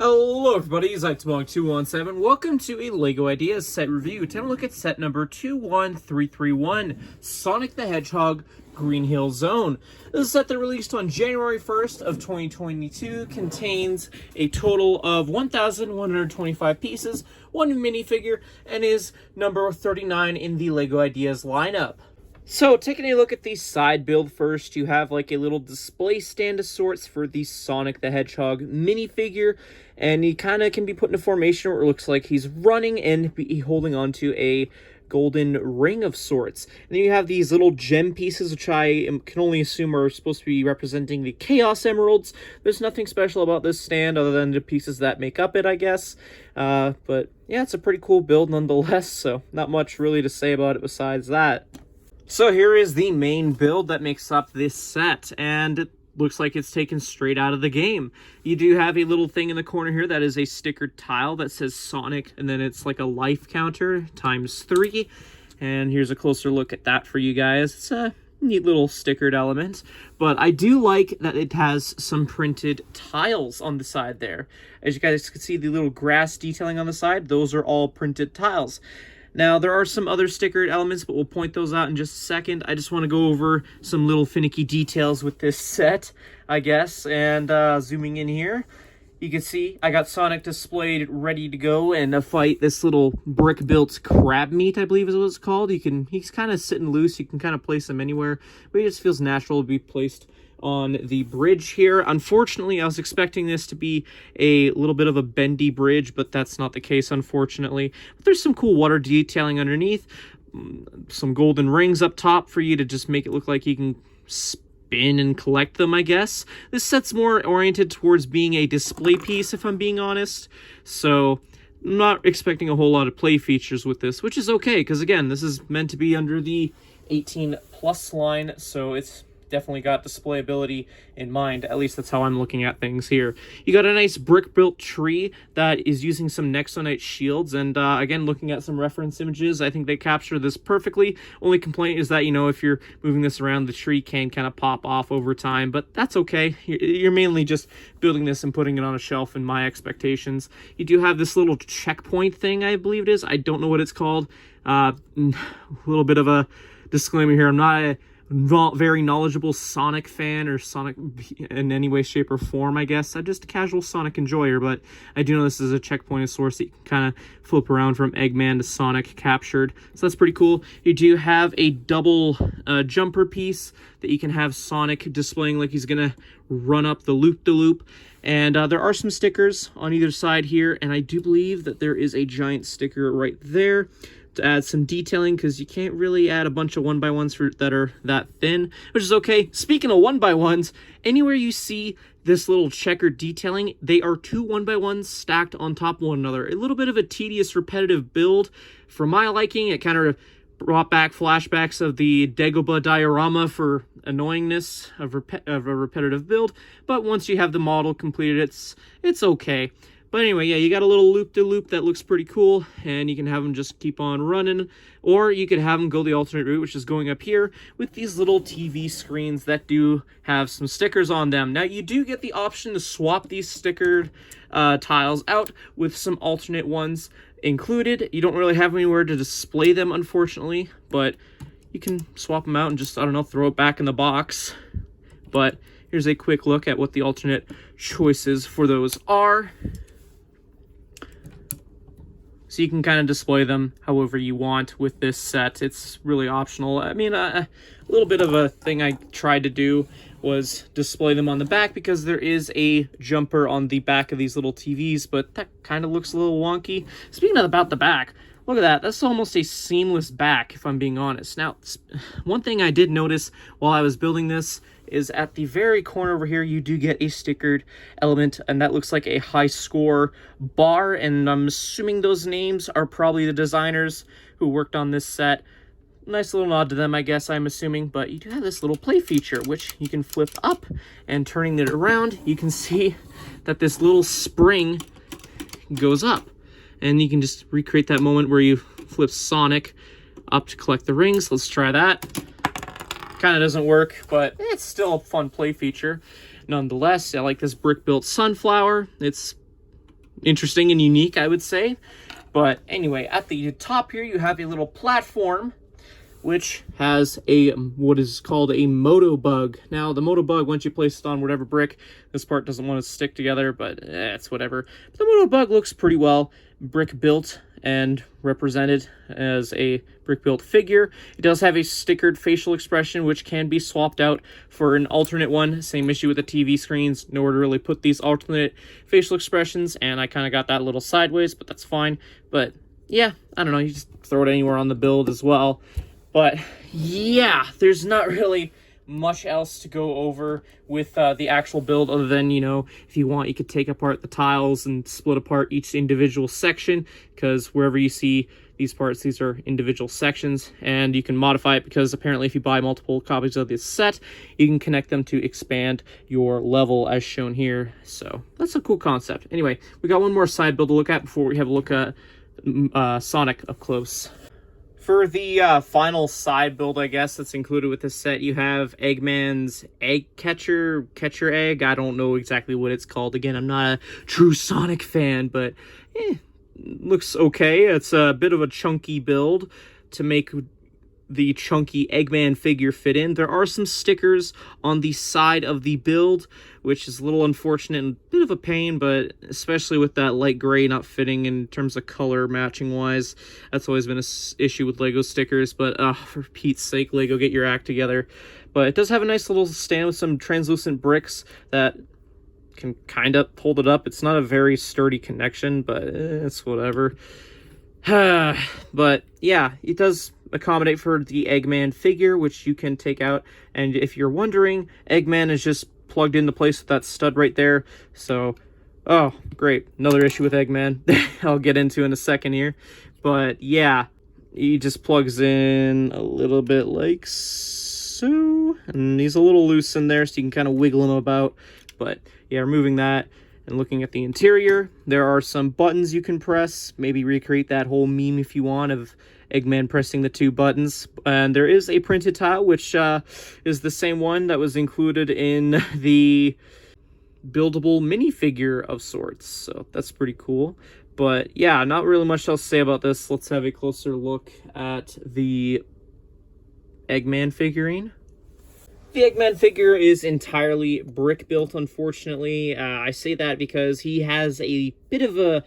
Hello everybody, it's TMOG 217. Welcome to a LEGO Ideas set review. Time to look at set number 21331, Sonic the Hedgehog Green Hill Zone. This is a set that released on January 1st of 2022, contains a total of 1,125 pieces, one minifigure, and is number 39 in the LEGO Ideas lineup. So, taking a look at the side build first, you have like a little display stand of sorts for the Sonic the Hedgehog minifigure, and he kind of can be put in a formation where it looks like he's running and be holding onto a golden ring of sorts. And then you have these little gem pieces, which I can only assume are supposed to be representing the Chaos Emeralds. There's nothing special about this stand other than the pieces that make up it, I guess. But yeah, it's a pretty cool build nonetheless, so not much really to say about it besides that. So here is the main build that makes up this set, and it looks like it's taken straight out of the game. You do have a little thing in the corner here that is a stickered tile that says Sonic, and then it's like a life counter times 3. And here's a closer look at that for you guys. It's a neat little stickered element, but I do like that it has some printed tiles on the side there. As you guys can see, the little grass detailing on the side, those are all printed tiles. Now, there are some other stickered elements, but we'll point those out in just a second. I just want to go over some little finicky details with this set, I guess. And zooming in here, you can see I got Sonic displayed ready to go and fight this little brick-built crab meat, I believe is what it's called. He's kind of sitting loose. You can kind of place him anywhere, but he just feels natural to be placed on the bridge here. Unfortunately, I was expecting this to be a little bit of a bendy bridge, but that's not the case, unfortunately. But there's some cool water detailing underneath, some golden rings up top for you to just make it look like you can spin and collect them, I guess. This set's more oriented towards being a display piece, if I'm being honest. So I'm not expecting a whole lot of play features with this, which is okay, because again, this is meant to be under the 18 plus line, so it's definitely got displayability in mind. At least that's how I'm looking at things here. You got a nice brick-built tree that is using some Nexonite shields, and again, looking at some reference images, I think they capture this perfectly. Only complaint is that, you know, if you're moving this around, the tree can kind of pop off over time, but that's okay. You're mainly just building this and putting it on a shelf in my expectations. You do have this little checkpoint thing, I believe it is. I don't know what it's called. A little bit of a disclaimer here. I'm not a very knowledgeable Sonic fan or Sonic in any way, shape, or form, I guess. I'm just a casual Sonic enjoyer, but I do know this is a checkpoint source that you can kind of flip around from Eggman to Sonic captured. So that's pretty cool. You do have a double jumper piece that you can have Sonic displaying like he's going to run up the loop-de-loop. And there are some stickers on either side here, and I do believe that there is a giant sticker right there to add some detailing, because you can't really add a bunch of 1x1s that are that thin, which is okay. Speaking of 1x1s, anywhere you see this little checkered detailing, they are 2 1x1s stacked on top of one another. A little bit of a tedious, repetitive build. For my liking, it kind of brought back flashbacks of the Dagobah diorama for annoyingness of a repetitive build, but once you have the model completed, it's okay. But anyway, yeah, you got a little loop-de-loop that looks pretty cool, and you can have them just keep on running, or you could have them go the alternate route, which is going up here with these little TV screens that do have some stickers on them. Now, you do get the option to swap these stickered tiles out with some alternate ones included. You don't really have anywhere to display them, unfortunately, but you can swap them out and just, I don't know, throw it back in the box. But here's a quick look at what the alternate choices for those are. So you can kind of display them however you want with this set. It's really optional. I mean, a little bit of a thing I tried to do was display them on the back, because there is a jumper on the back of these little TVs, but that kind of looks a little wonky. Speaking about the back, look at that. That's almost a seamless back, if I'm being honest. Now, one thing I did notice while I was building this is at the very corner over here, you do get a stickered element, and that looks like a high score bar, and I'm assuming those names are probably the designers who worked on this set. Nice little nod to them, I guess, I'm assuming, but you do have this little play feature, which you can flip up, and turning it around, you can see that this little spring goes up, and you can just recreate that moment where you flip Sonic up to collect the rings. Let's try that. Kind of doesn't work, but it's still a fun play feature nonetheless. I like this brick-built sunflower. It's interesting and unique, I would say. But anyway, at the top here, you have a little platform, which has a what is called a moto bug. Now, the moto bug, once you place it on whatever brick, this part doesn't want to stick together, but it's whatever. But the moto bug looks pretty well brick built and represented as a brick built figure. It does have a stickered facial expression, which can be swapped out for an alternate one. Same issue with the TV screens. Nowhere to really put these alternate facial expressions, and I kind of got that a little sideways, but that's fine. But yeah, I don't know, you just throw it anywhere on the build as well. But yeah, there's not really much else to go over with the actual build, other than, you know, if you want, you could take apart the tiles and split apart each individual section, because wherever you see these parts, these are individual sections, and you can modify it, because apparently if you buy multiple copies of this set, you can connect them to expand your level as shown here. So that's a cool concept. Anyway, we got one more side build to look at before we have a look at Sonic up close. For the final side build, I guess, that's included with this set, you have Eggman's egg catcher egg. I don't know exactly what it's called. Again, I'm not a true Sonic fan, but looks okay. It's a bit of a chunky build to make the chunky Eggman figure fit in. There are some stickers on the side of the build, which is a little unfortunate and a bit of a pain, but especially with that light gray not fitting in terms of color matching wise, that's always been an issue with Lego stickers. But for Pete's sake, Lego, get your act together. But it does have a nice little stand with some translucent bricks that can kind of hold it up. It's not a very sturdy connection, but it's whatever. But yeah, it does accommodate for the Eggman figure, which you can take out. And if you're wondering, Eggman is just plugged into place with that stud right there. So, oh, great. Another issue with Eggman I'll get into in a second here. But yeah, he just plugs in a little bit like so. And he's a little loose in there, so you can kind of wiggle him about. But yeah, removing that and looking at the interior, there are some buttons you can press. Maybe recreate that whole meme if you want of Eggman pressing the two buttons. And there is a printed tile, which is the same one that was included in the buildable minifigure of sorts. So that's pretty cool. But yeah, not really much else to say about this. Let's have a closer look at the Eggman figurine. The Eggman figure is entirely brick built, unfortunately. I say that because he has a bit of a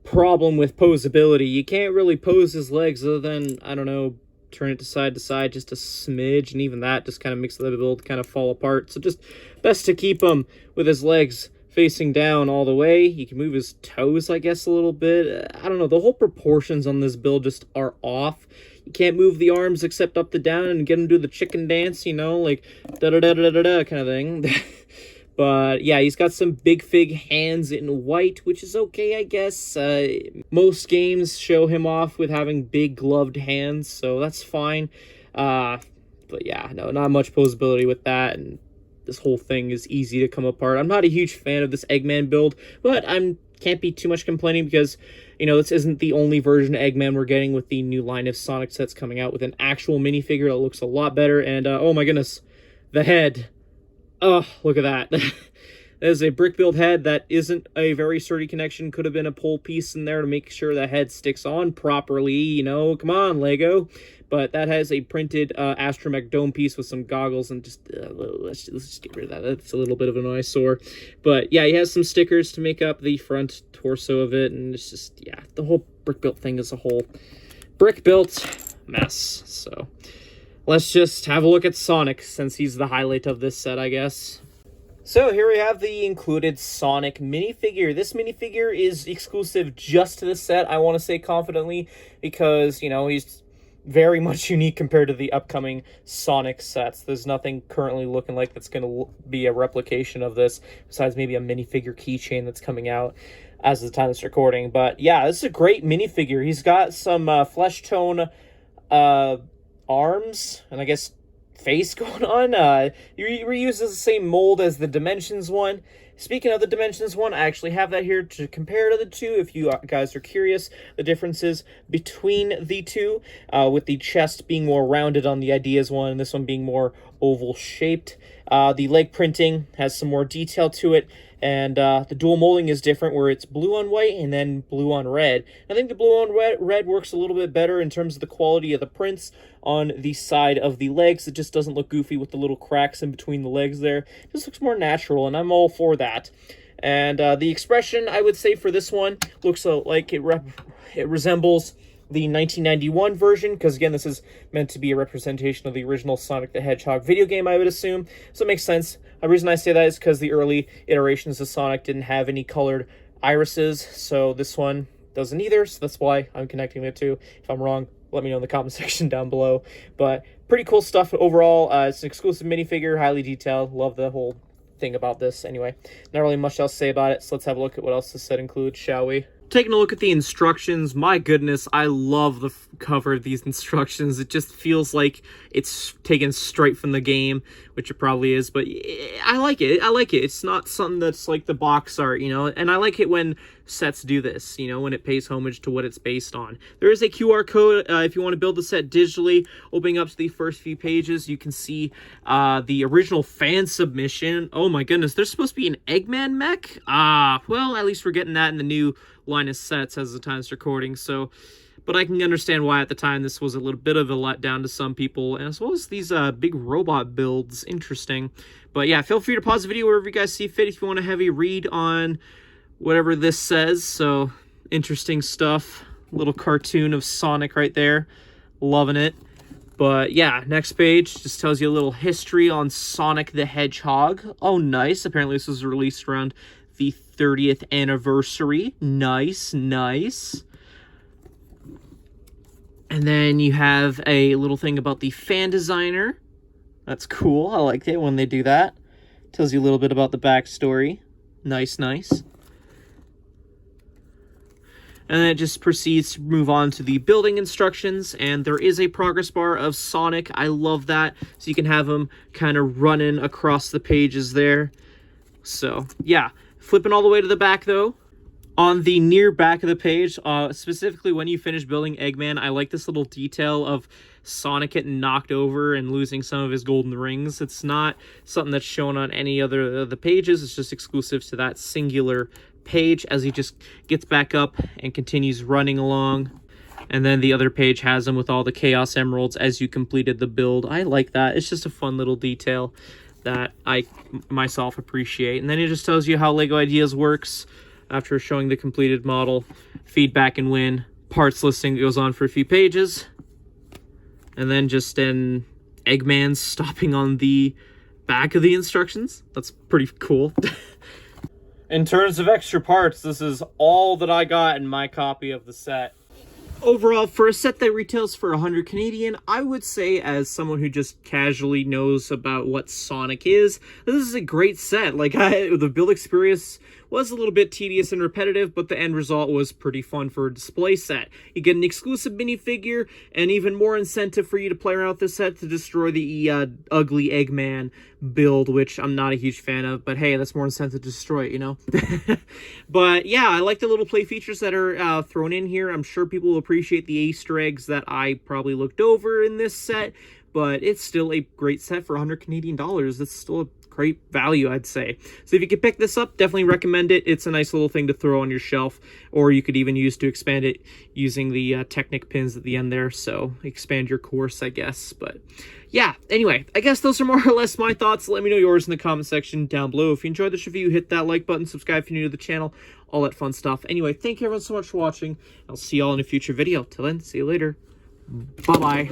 problem with posability. You can't really pose his legs other than, I don't know, turn it to side just a smidge, and even that just kind of makes the build kind of fall apart. So just best to keep him with his legs facing down all the way. He can move his toes, I guess, a little bit. I don't know, the whole proportions on this build just are off. You can't move the arms except up to down and get him to do the chicken dance, you know, like da-da-da-da-da-da kind of thing. But yeah, he's got some big fig hands in white, which is okay, I guess. Most games show him off with having big gloved hands, so that's fine. But yeah, no, not much posability with that, and this whole thing is easy to come apart. I'm not a huge fan of this Eggman build, but can't be too much complaining because, you know, this isn't the only version of Eggman we're getting with the new line of Sonic sets coming out with an actual minifigure that looks a lot better. And, oh my goodness, the head. Oh, look at that. That is a brick build head that isn't a very sturdy connection. Could have been a pole piece in there to make sure the head sticks on properly, you know. Come on, Lego. But that has a printed astromech dome piece with some goggles, and just let's just get rid of that. That's a little bit of an eyesore. But yeah, he has some stickers to make up the front torso of it, and it's just, yeah, the whole brick built thing is a whole brick built mess. So let's just have a look at Sonic, since he's the highlight of this set, I guess. So here we have the included Sonic minifigure. This minifigure is exclusive just to this set, I want to say confidently, because, you know, he's very much unique compared to the upcoming Sonic sets. There's nothing currently looking like that's going to be a replication of this, besides maybe a minifigure keychain that's coming out as of the time of this recording. But yeah, this is a great minifigure. He's got some flesh tone arms, and I guess face going on. He reuses the same mold as the Dimensions one. Speaking of the Dimensions one, I actually have that here to compare to the two, if you guys are curious, the differences between the two, with the chest being more rounded on the Ideas one, and this one being more oval-shaped. The leg printing has some more detail to it, And the dual molding is different, where it's blue on white and then blue on red. I think the blue on red works a little bit better in terms of the quality of the prints on the side of the legs. It just doesn't look goofy with the little cracks in between the legs there. It just looks more natural, and I'm all for that. And the expression, I would say, for this one looks like it resembles the 1991 version, because again, this is meant to be a representation of the original Sonic the Hedgehog video game, I would assume. So it makes sense. The reason I say that is because the early iterations of Sonic didn't have any colored irises, so this one doesn't either, so that's why I'm connecting the two. If I'm wrong, let me know in the comment section down below. But pretty cool stuff overall. It's an exclusive minifigure, highly detailed. Love the whole thing about this. Anyway, not really much else to say about it, so let's have a look at what else this set includes, shall we? Taking a look at the instructions, my goodness, I love the cover of these instructions. It just feels like it's taken straight from the game, which it probably is, but I like it. I like it. It's not something that's like the box art, you know, and I like it when sets do this, you know, when it pays homage to what it's based on. There is a QR code if you want to build the set digitally. Opening up to the first few pages, you can see the original fan submission. Oh my goodness, there's supposed to be an Eggman mech? Well, at least we're getting that in the new line of sets as the time's recording, so, but I can understand why at the time this was a little bit of a letdown to some people, and as well as these big robot builds. Interesting. But yeah, feel free to pause the video wherever you guys see fit if you want to have a read on whatever this says. So interesting stuff. Little cartoon of Sonic right there. Loving it. But yeah, next page just tells you a little history on Sonic the Hedgehog. Oh, nice. Apparently this was released around the 30th anniversary. Nice, nice. And then you have a little thing about the fan designer. That's cool. I like it when they do that. Tells you a little bit about the backstory. Nice, nice. And then it just proceeds to move on to the building instructions, and there is a progress bar of Sonic. I love that. So you can have him kind of running across the pages there. So, yeah. Flipping all the way to the back, though, on the near back of the page, specifically when you finish building Eggman, I like this little detail of Sonic getting knocked over and losing some of his golden rings. It's not something that's shown on any other of the pages. It's just exclusive to that singular page as he just gets back up and continues running along. And then the other page has him with all the Chaos Emeralds as you completed the build. I like that. It's just a fun little detail that I myself appreciate. And then it just tells you how LEGO Ideas works after showing the completed model. Feedback and win. Parts listing goes on for a few pages. And then just an Eggman stopping on the back of the instructions. That's pretty cool. In terms of extra parts, this is all that I got in my copy of the set. Overall, for a set that retails for 100 Canadian, I would say, as someone who just casually knows about what Sonic is, this is a great set. Like, the build experience was a little bit tedious and repetitive, but the end result was pretty fun for a display set. You get an exclusive minifigure, and even more incentive for you to play around with this set to destroy the ugly Eggman build, which I'm not a huge fan of, but hey, that's more incentive to destroy it, you know? But yeah, I like the little play features that are thrown in here. I'm sure people will appreciate the Easter eggs that I probably looked over in this set, but it's still a great set for 100 Canadian dollars. It's still a great value, I'd say. So if you could pick this up, definitely recommend it. It's a nice little thing to throw on your shelf, or you could even use to expand it using the Technic pins at the end there. So expand your course, I guess. But yeah, anyway, I guess those are more or less my thoughts. Let me know yours in the comment section down below. If you enjoyed this review, hit that like button, subscribe if you're new to the channel, all that fun stuff. Anyway, thank you everyone so much for watching. I'll see y'all in a future video. Till then, see you later. Bye-bye.